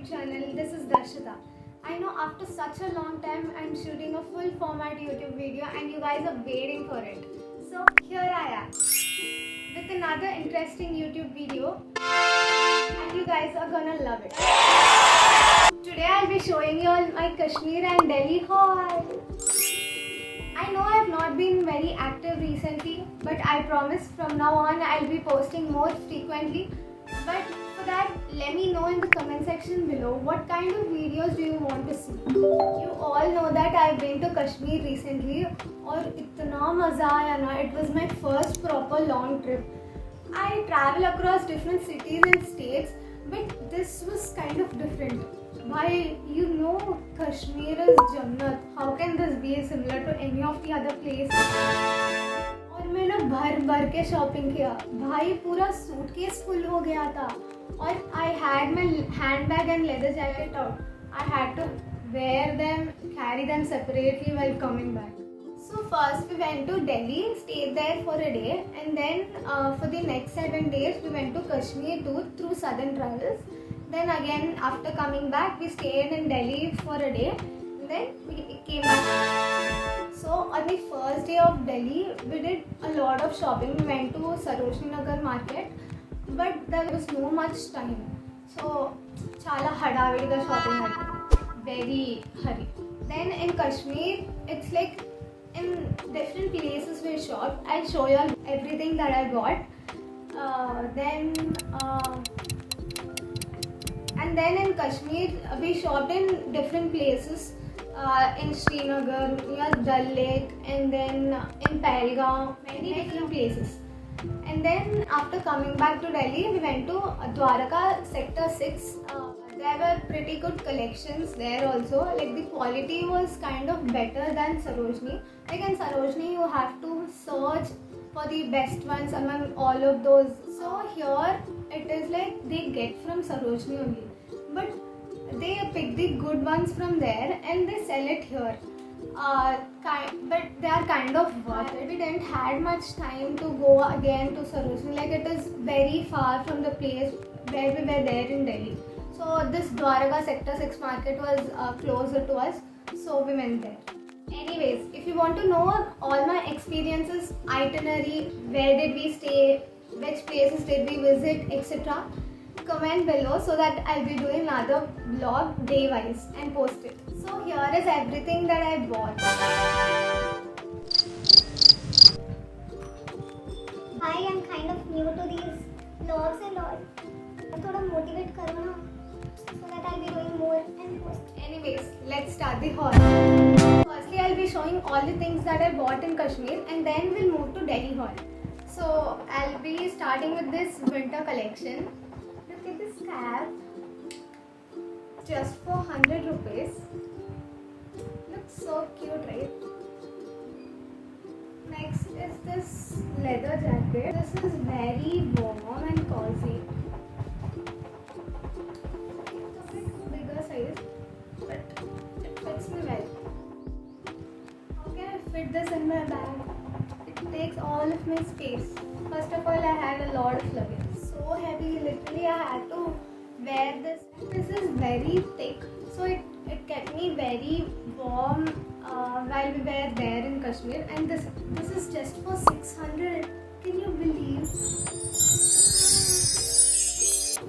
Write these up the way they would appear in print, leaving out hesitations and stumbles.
YouTube channel. This is Darshita. I know after such a long time I'm shooting a full format YouTube video and you guys are waiting for it. So here I am with another interesting YouTube video and you guys are gonna love it. Today I'll be showing you all my Kashmir and Delhi haul. I know I have not been very active recently, but I promise from now on I'll be posting more frequently. But for that, let me know in the comment section below what kind of videos do you want to see. You all know that I've been to Kashmir recently और इतना मज़ा आया ना. It was my first proper long trip. I travel across different cities and states, but this was kind of different. Why, you know, Kashmir is Jannat. How can this be similar to any of the other places? और मैंने भर के shopping किया भाई, पूरा suitcase full हो गया था. और I had my handbag and leather jacket out. I had to wear them, carry them separately while coming back. So first we went to Delhi, stayed there for a day, and then for the next 7 days we went to Kashmir tour through Southern Travels. Then again after coming back we stayed in Delhi for a day, and then we came back. So on the first day of Delhi we did a lot of shopping. We went to Sarojini Nagar market, but there was no much time. So chala hadavidiga shopping had, very hurry. Then in Kashmir it's like in different places we shopped. I'll show you all everything that I bought. And then in Kashmir we shopped in different places. In Srinagar, near Dal Lake, and then in Pahalgam, many different places. And then after coming back to Delhi, we went to Dwarka Sector 6. There were pretty good collections there also. Like the quality was kind of better than Sarojini. Like in Sarojini you have to search for the best ones among all of those. So here it is like they get from Sarojini only. But they pick the good ones from there and they sell it here. But they are kind of worth it. We didn't had much time to go again to Sarojini. Like it is very far from the place where we were there in Delhi. So this Dwarka Sector 6 market was closer to us, so we went there. Anyways, if you want to know all my experiences, itinerary, where did we stay, which places did we visit, etc., comment below so that I'll be doing another vlog day wise and post it. So here is everything that I bought. Hi, I'm kind of new to these vlogs and all. थोड़ा motivate करो ना, so that I'll be doing more and post. Anyways, let's start the haul. Firstly, I'll be showing all the things that I bought in Kashmir and then we'll move to Delhi haul. So I'll be starting with this winter collection. Look at this cap, just for 100 rupees. Looks so cute, right? Next is this leather jacket. This is very warm and cozy. It's a bit bigger size, but it fits me well. How can I fit this in my bag? It takes all of my space. First of all, I had a lot of luggage. So heavy, literally I had to wear this. This is very thick, so it kept me very warm while we were there in Kashmir. And this is just for 600. Can you believe?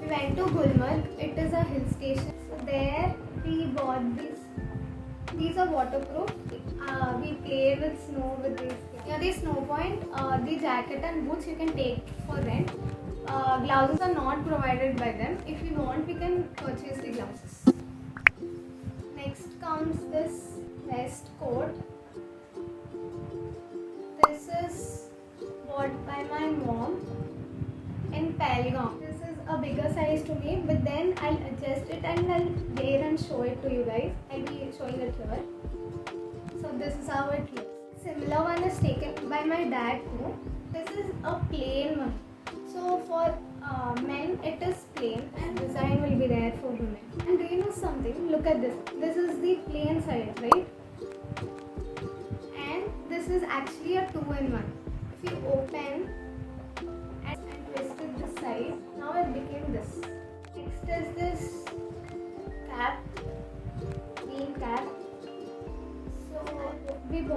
We went to Gulmarg. It is a hill station. So there we bought these. These are waterproof. We played with snow with these. Near the snow point, the jacket and boots you can take for rent. Glasses are not provided by them. If you want, we can purchase the glasses. Next comes this vest coat. This is bought by my mom in Pahalgam. This is a bigger size to me, but then I'll adjust it and I'll wear and show it to you guys. I'll be showing it here. So this is how it looks. Similar one is taken by my dad too. This is a plain one. So for men it is plain and design will be there for women. And do you know something? Look at this. This is the plain side, right? And this is actually a 2-in-1. If you open and twist it this side, now it became this. Next is this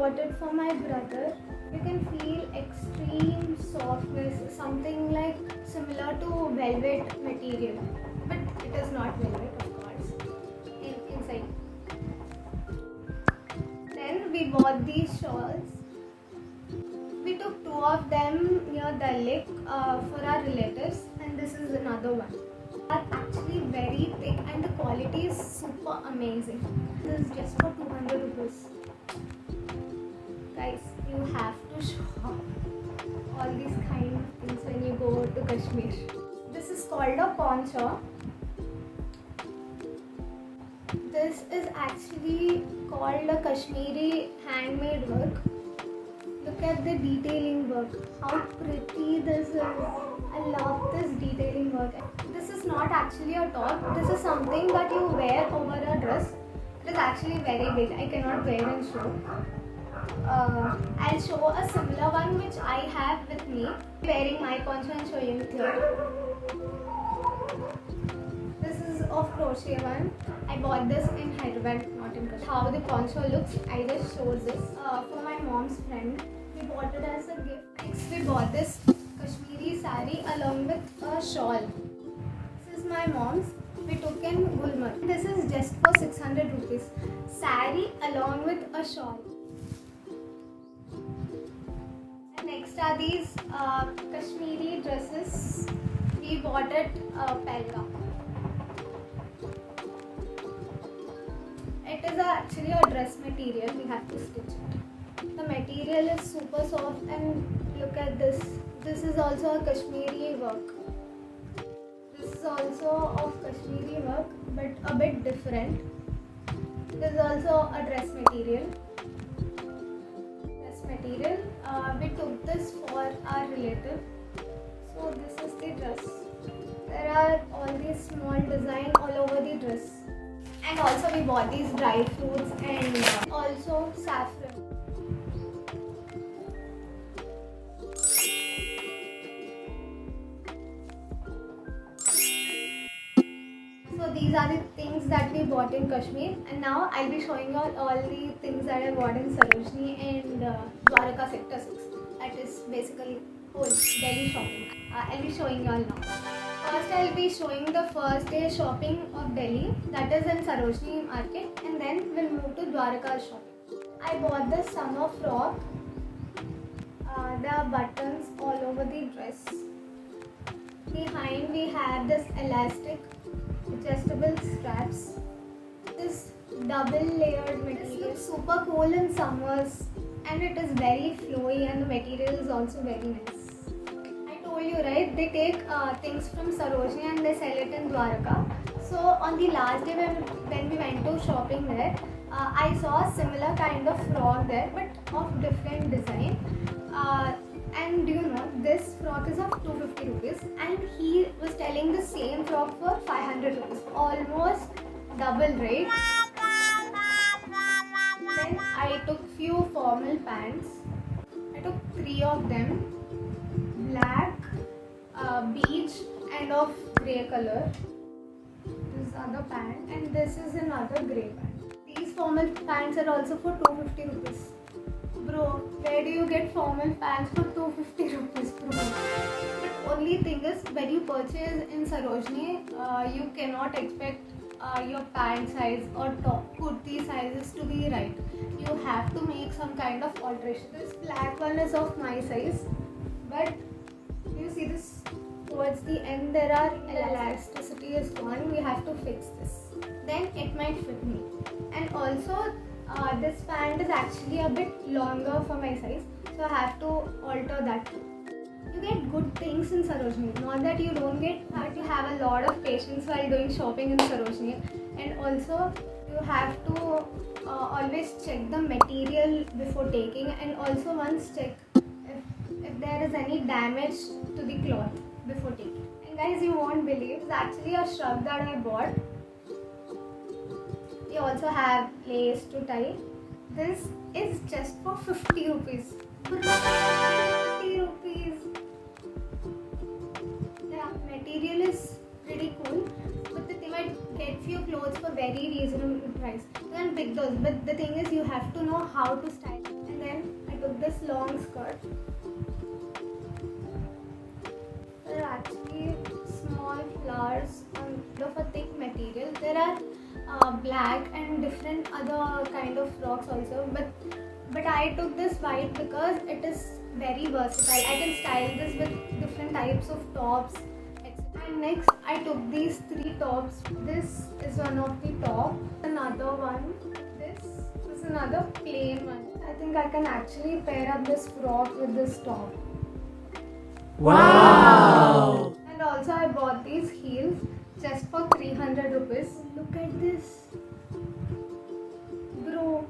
bought it for my brother. You can feel extreme softness, something like similar to velvet material, but it is not velvet, of course. Inside. Then we bought these shawls. We took 2 of them near Dal Lake for our relatives, and this is another one. They are actually very thick and the quality is super amazing. This is just for 200 rupees. Guys, you have to shop all these kind of things when you go to Kashmir. This is called a poncho. This is actually called a Kashmiri handmade work. Look at the detailing work. How pretty this is. I love this detailing work. This is not actually a top. This is something that you wear over a dress. It is actually very big. I cannot wear and show. I'll show a similar one which I have with me. Wearing my poncho and showing it here. This is of crochet one. I bought this in Hyderabad, not in Kashmir. How the poncho looks, I just showed this for my mom's friend. We bought it as a gift. Next, we bought this Kashmiri sari along with a shawl. This is my mom's. We took in Gulmarg. This is just for 600 rupees. Sari along with a shawl. And next are these Kashmiri dresses. We bought it Pelka. It is actually a dress material. We have to stitch it. The material is super soft, and look at this. This is also a Kashmiri work. This is also of Kashmiri work, but a bit different. This is also a dress material. We took this for our relative. So this is the dress. There are all these small design all over the dress. And also we bought these dry fruits and also saffron. So these are the things that we bought in Kashmir, and now I'll be showing you all the things that I bought in Sarojini and Dwarka Sector 6. That is basically whole Delhi shopping. I'll be showing you all now. First, I'll be showing the first day shopping of Delhi, that is in Sarojini Market, and then we'll move to Dwarka shopping. I bought this summer frock. There are buttons all over the dress. Behind we have this elastic adjustable straps. This double layered material. This looks super cool in summers, and it is very flowy, and the material is also very nice. I told you, right, they take things from Sarojini and they sell it in Dwarka. So on the last day when we went to shopping there, I saw a similar kind of frock there, but of different design. And do you know, this frock is of 250 rupees, and he was telling the same frock for 500 rupees. Almost double rate. Then I took few formal pants. I took 3 of them. Black, beige and of grey color. This other pant, and this is another grey pant. These formal pants are also for 250 rupees. Bro, where do you get formal pants for 250 rupees, bro? But only thing is, when you purchase in Sarojini, you cannot expect your pant size or top kurti sizes to be right. You have to make some kind of alteration. This black one is of my size, but you see this towards the end there are elasticity is gone. We have to fix this. Then it might fit me. And also this pant is actually a bit longer for my size, so I have to alter that too. You get good things in Sarojini. Not that you don't get, but you have a lot of patience while doing shopping in Sarojini. And also you have to always check the material before taking, and also once check if there is any damage to the cloth before taking. And guys, you won't believe, it's actually a shrug that I bought. We also have lace to tie. This is just for 50 rupees. 50 rupees. The material is pretty cool, but the thing, might get few clothes for very reasonable price. You can pick those, but the thing is, you have to know how to style. And took this long skirt. There are actually small flowers on of a thick material. There are black and different other kind of frocks also, but I took this white because it is very versatile. I can style this with different types of tops, etc. And next I took these 3 tops. This is one of the top. Another one. This is another plain one. I think I can actually pair up this frock with this top. Wow! And also I bought these heels just for 300 rupees. Look at this. Bro,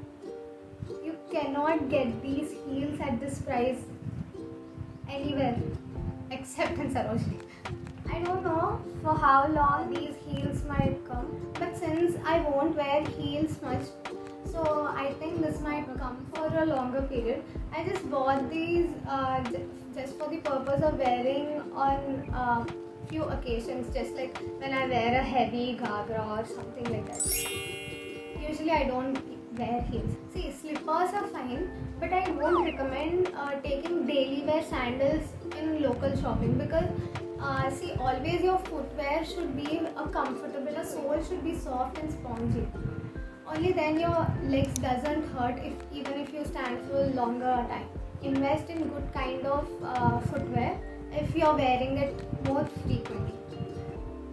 you cannot get these heels at this price anywhere except in Sarojini. I don't know for how long these heels might come, but since I won't wear heels much, so I think this might come for a longer period. I just bought these just for the purpose of wearing on few occasions, just like when I wear a heavy ghagra or something like that. Usually I don't wear heels. See, slippers are fine, but I won't recommend taking daily wear sandals in local shopping because see, always your footwear should be comfortable. The sole should be soft and spongy. Only then your legs doesn't hurt even if you stand for a longer time. Invest in good kind of footwear if you're wearing it more frequently.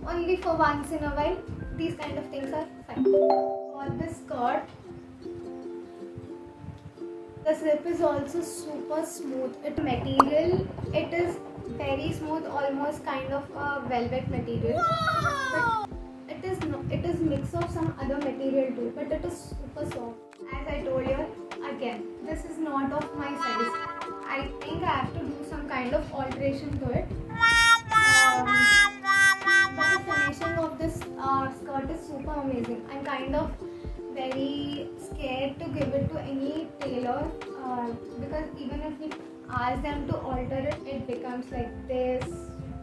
Only for once in a while, these kind of things are fine. For this skirt, the slip is also super smooth. It material, it is very smooth, almost kind of a velvet material. But it is mix of some other material too, but it is super soft. As I told you again, this is not of my size. I think I have to do some kind of alteration to it. But the finishing of this skirt is super amazing. I'm kind of very scared to give it to any tailor because even if we ask them to alter it, it becomes like this,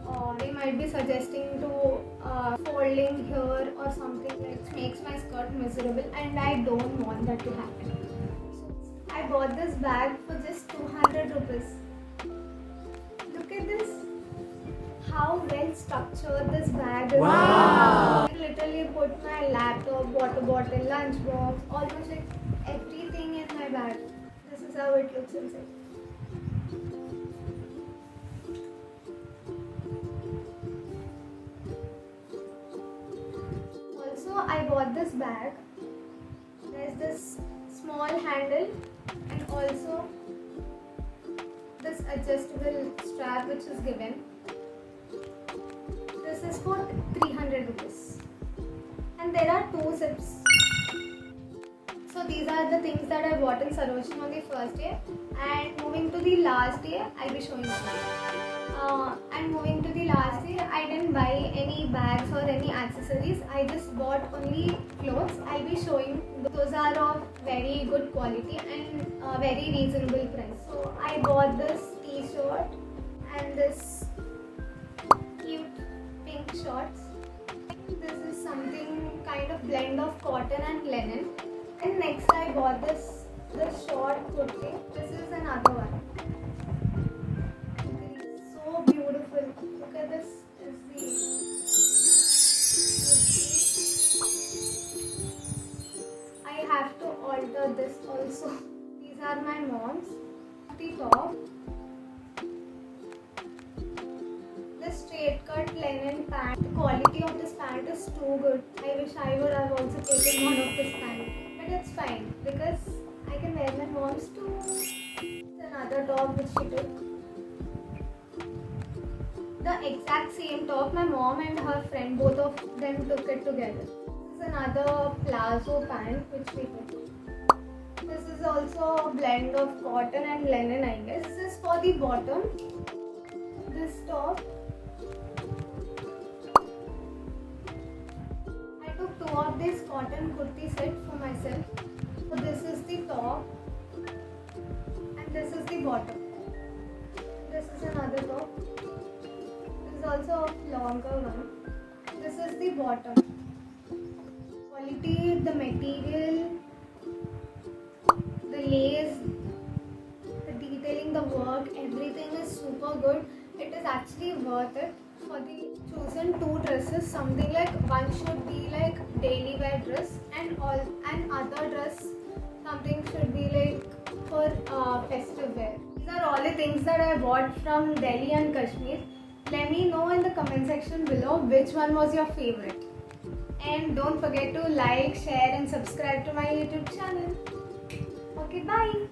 or they might be suggesting to folding here or something that makes my skirt miserable, and I don't want that to happen. So I bought this bag for just 200 rupees. Look at this. How well structured this bag is. Wow! I literally put my laptop, water bottle, lunch box, almost like everything in my bag. This is how it looks inside. Also, I bought this bag. There's this small handle and also this adjustable strap which is given. This is for 300 rupees. And there are 2 zips. So these are the things that I bought in Sarojini on the first day. And moving to the last day, I'll be showing you. And moving to the last day, I didn't buy any bags or any accessories. I just bought only clothes. I'll be showing. Those are of very good quality and very reasonable price. So I bought this t-shirt and this cute pink shorts. This is something kind of blend of cotton and linen. And next I bought this short kurti. This is another one. It is so beautiful. Look at this. I have to alter this also. These are my mom's. The top. This straight cut linen pant. The quality of this pant is too good. I wish I would have also taken one of this pant. But it's fine because I can wear my mom's too. Another top which she took. The exact same top, my mom and her friend, both of them took it together. This is another palazzo pant which we took. This is also a blend of cotton and linen, I guess. This is for the bottom. This top. I took 2 of this cotton kurti set for myself. So this is the top and this is the bottom. This is another top. This is also a longer one. This is the bottom. Quality, the material, the lace, the work, everything is super good. It is actually worth it. For the chosen 2 dresses, something like one should be like daily wear dress and other dress something should be like for festive wear. These are all the things that I bought from Delhi and Kashmir. Let me know in the comment section below which one was your favorite. And don't forget to like, share and subscribe to my YouTube channel. Okay, bye.